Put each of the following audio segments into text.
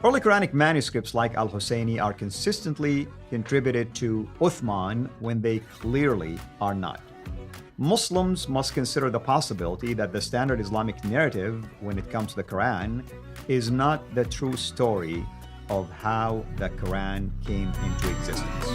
Early Quranic manuscripts like Al-Husayni are consistently contributed to Uthman when they clearly are not. Muslims must consider the possibility that the standard Islamic narrative, when it comes to the Quran, is not the true story of how the Quran came into existence.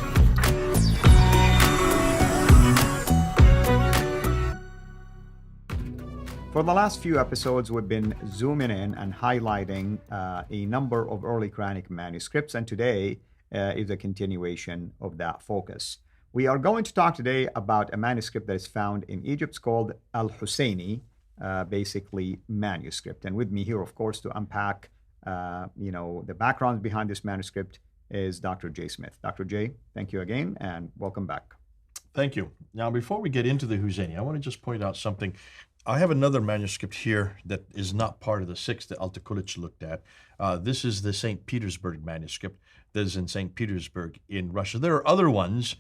For the last few episodes, we've been zooming in and highlighting a number of early Quranic manuscripts, and today is a continuation of that focus. We are going to talk today about a manuscript that is found in Egypt. It's called Al-Husayni, basically manuscript. And with me here, of course, to unpack, the background behind this manuscript is Dr. Jay Smith. Dr. Jay, thank you again, and welcome back. Thank you. Now, before we get into the Husayni, I want to just point out something. I have another manuscript here that is not part of the six that Altıkılıç looked at. This is the St. Petersburg manuscript that is in St. Petersburg in Russia. There are other ones.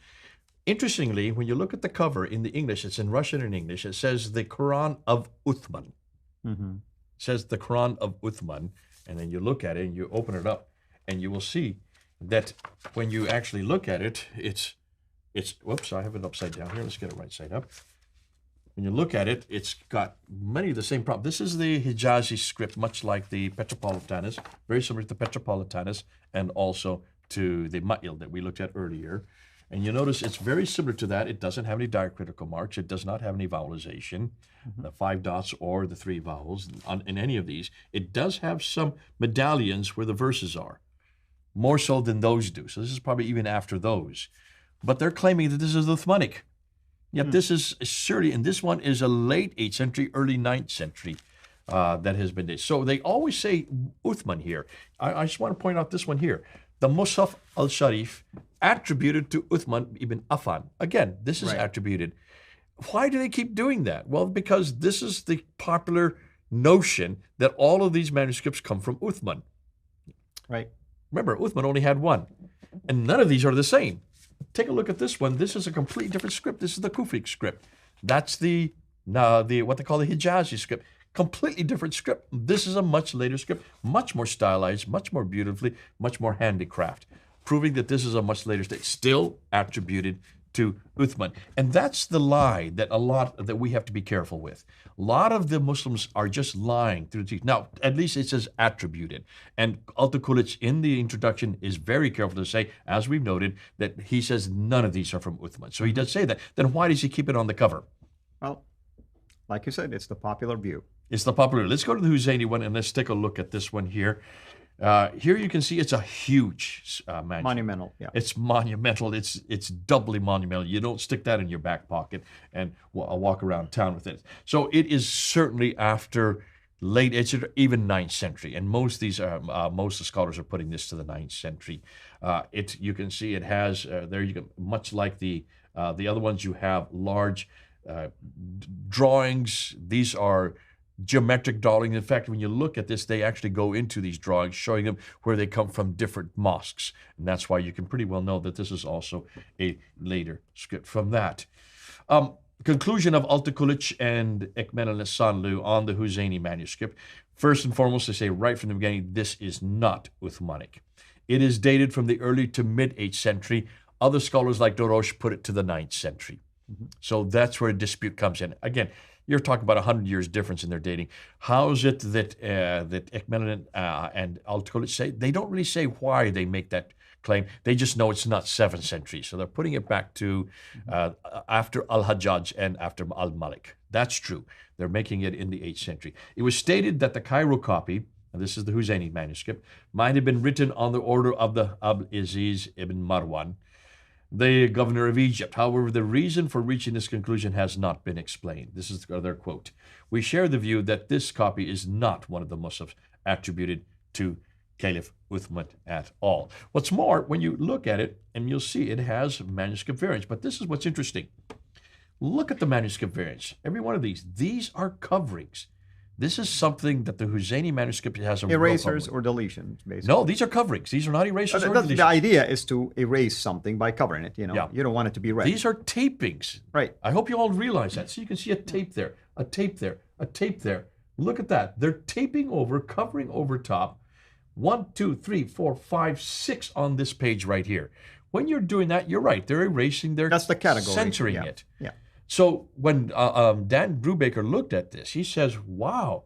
Interestingly, when you look at the cover in the English, it's in Russian and English, it says the Quran of Uthman. Mm-hmm. It says the Quran of Uthman, and then you look at it and you open it up, and you will see that when you actually look at it, it's whoops, I have it upside down here. Let's get it right side up. When you look at it, it's got many of the same problems. This is the Hijazi script, much like the Petropolitanus, very similar to the Petropolitanus and also to the Ma'il that we looked at earlier. And you notice it's very similar to that. It doesn't have any diacritical marks. It does not have any vowelization, the 5 dots or the 3 vowels in any of these. It does have some medallions where the verses are, more so than those do. So this is probably even after those. But they're claiming that this is Uthmanic. Yet this is surely, and this one is a late 8th century, early 9th century that has been dated. So they always say Uthman here. I just want to point out this one here. The Musaf al-Sharif attributed to Uthman ibn Affan. Again, this is attributed. Why do they keep doing that? Well, because this is the popular notion that all of these manuscripts come from Uthman. Right. Remember, Uthman only had one, and none of these are the same. Take a look at this one. This is a completely different script. This is the Kufic script. That's the what they call the Hijazi script. Completely different script. This is a much later script, much more stylized, much more beautifully, much more handicraft, proving that this is a much later state, still attributed to Uthman. And that's the lie that we have to be careful with. A lot of the Muslims are just lying through the teeth. Now, at least it says attributed. And Altıkılıç in the introduction is very careful to say, as we've noted, that he says none of these are from Uthman. So he does say that. Then why does he keep it on the cover? Well, like you said, it's the popular view. It's the popular. Let's go to the Husayni one and let's take a look at this one here. Here you can see it's a huge manuscript. Monumental, yeah. It's monumental. It's doubly monumental. You don't stick that in your back pocket and walk around town with it. So it is certainly after late 8th century, even 9th century. And most of these most of the scholars are putting this to the 9th century. You can see it has much like the other ones. You have large drawings. These are geometric drawings. In fact, when you look at this, they actually go into these drawings, showing them where they come from different mosques. And that's why you can pretty well know that this is also a later script from that. Conclusion of Altıkılıç and Ekmel el-Sanlu on the Husayni manuscript. First and foremost, they say right from the beginning, this is not Uthmanic. It is dated from the early to mid 8th century. Other scholars like Dorosh put it to the 9th century. Mm-hmm. So that's where a dispute comes in. Again, you're talking about 100 years difference in their dating. How is it that Ekmel and Altıkılıç say? They don't really say why they make that claim. They just know it's not 7th century. So they're putting it back to after Al-Hajjaj and after Al-Malik. That's true. They're making it in the 8th century. It was stated that the Cairo copy, and this is the Husayni manuscript, might have been written on the order of the Abd-Aziz ibn Marwan, the governor of Egypt. However, the reason for reaching this conclusion has not been explained. This is their quote. We share the view that this copy is not one of the Musafs attributed to Caliph Uthman at all. What's more, when you look at it, and you'll see it has manuscript variants, but this is what's interesting. Look at the manuscript variants. Every one of these are coverings. This is something that the Husayni manuscript has a erasers or deletions, basically. No, these are coverings. These are not erasers or deletions. The idea is to erase something by covering it. You don't want it to be read. These are tapings. Right. I hope you all realize that. So you can see a tape there, a tape there, a tape there. Look at that. They're taping over, covering over top 1, 2, 3, 4, 5, 6 on this page right here. When you're doing that, you're right. They're erasing, they're That's the category. censoring Yeah. it. Yeah. So when Dan Brubaker looked at this, he says, wow,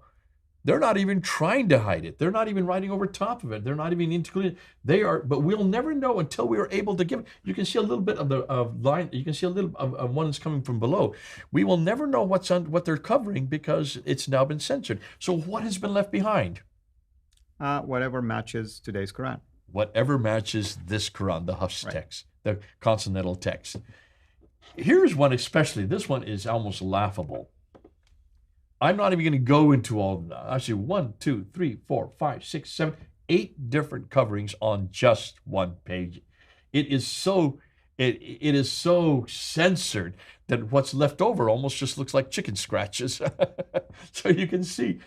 they're not even trying to hide it. They're not even writing over top of it. They're not even including. They are, but we'll never know until we are able to give. You can see a little bit of the line. You can see a little of one that's coming from below. We will never know what's on what they're covering because it's now been censored. So what has been left behind? Whatever matches today's Quran. Whatever matches this Quran, the Hafs text, the consonantal text. Here's one especially. This one is almost laughable. I'm not even going to go into all of that. Actually, 1, 2, 3, 4, 5, 6, 7, 8 different coverings on just one page. It is so censored that what's left over almost just looks like chicken scratches. So you can see,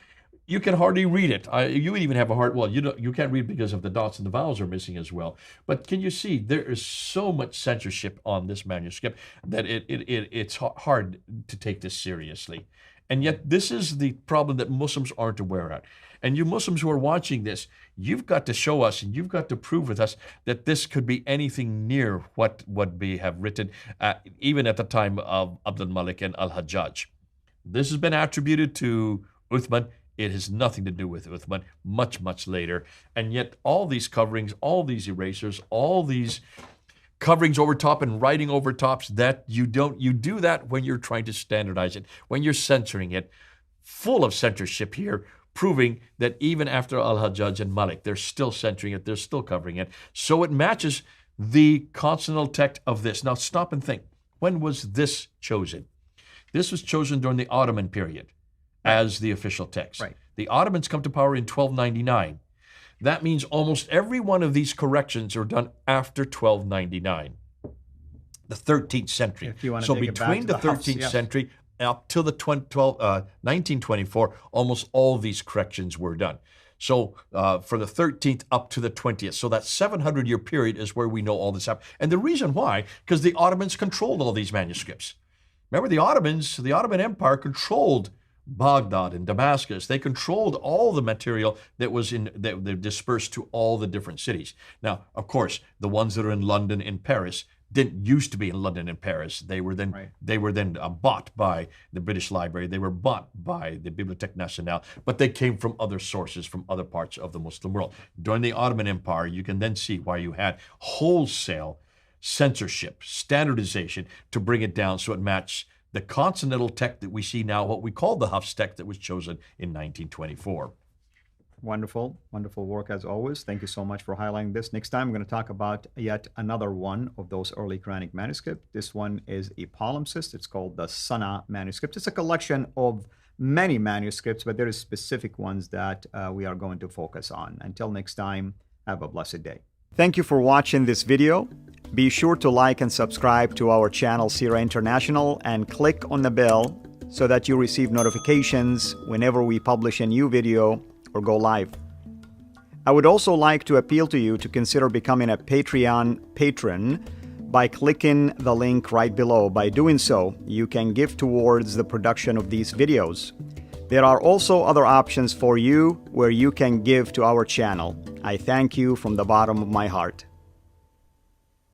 you can hardly read it. You would even have a hard, well, you can't read because of the dots and the vowels are missing as well. But can you see, there is so much censorship on this manuscript that it's hard to take this seriously. And yet this is the problem that Muslims aren't aware of. And you Muslims who are watching this, you've got to show us and you've got to prove with us that this could be anything near what we have written, even at the time of Abdul Malik and Al-Hajjaj. This has been attributed to Uthman. It has nothing to do with Uthman, much, much later. And yet all these coverings, all these erasers, all these coverings over top and writing over tops, that you do that when you're trying to standardize it, when you're censoring it, full of censorship here, proving that even after Al-Hajjaj and Malik, they're still censoring it, they're still covering it. So it matches the consonantal text of this. Now stop and think, when was this chosen? This was chosen during the Ottoman period as the official text. Right. The Ottomans come to power in 1299. That means almost every one of these corrections are done after 1299, the 13th century. If you want to So take it between back the to the 13th Hafs, century up till the 1924, almost all these corrections were done. So for the 13th up to the 20th, so that 700-year period is where we know all this happened. And the reason why, because the Ottomans controlled all these manuscripts. Remember, the Ottoman Empire controlled Baghdad and Damascus. They controlled all the material that was that they dispersed to all the different cities. Now, of course, the ones that are in London and Paris didn't used to be in London and Paris. They were then bought by the British Library. They were bought by the Bibliothèque Nationale, but they came from other sources, from other parts of the Muslim world. During the Ottoman Empire, you can then see why you had wholesale censorship, standardization to bring it down so it matched the consonantal text that we see now, what we call the Hafs text that was chosen in 1924. Wonderful, wonderful work as always. Thank you so much for highlighting this. Next time, I'm going to talk about yet another one of those early Quranic manuscripts. This one is a palimpsest. It's called the Sana manuscript. It's a collection of many manuscripts, but there are specific ones that we are going to focus on. Until next time, have a blessed day. Thank you for watching this video. Be sure to like and subscribe to our channel, Sira International, and click on the bell so that you receive notifications whenever we publish a new video or go live. I would also like to appeal to you to consider becoming a Patreon patron by clicking the link right below. By doing so, you can give towards the production of these videos. There are also other options for you where you can give to our channel. I thank you from the bottom of my heart.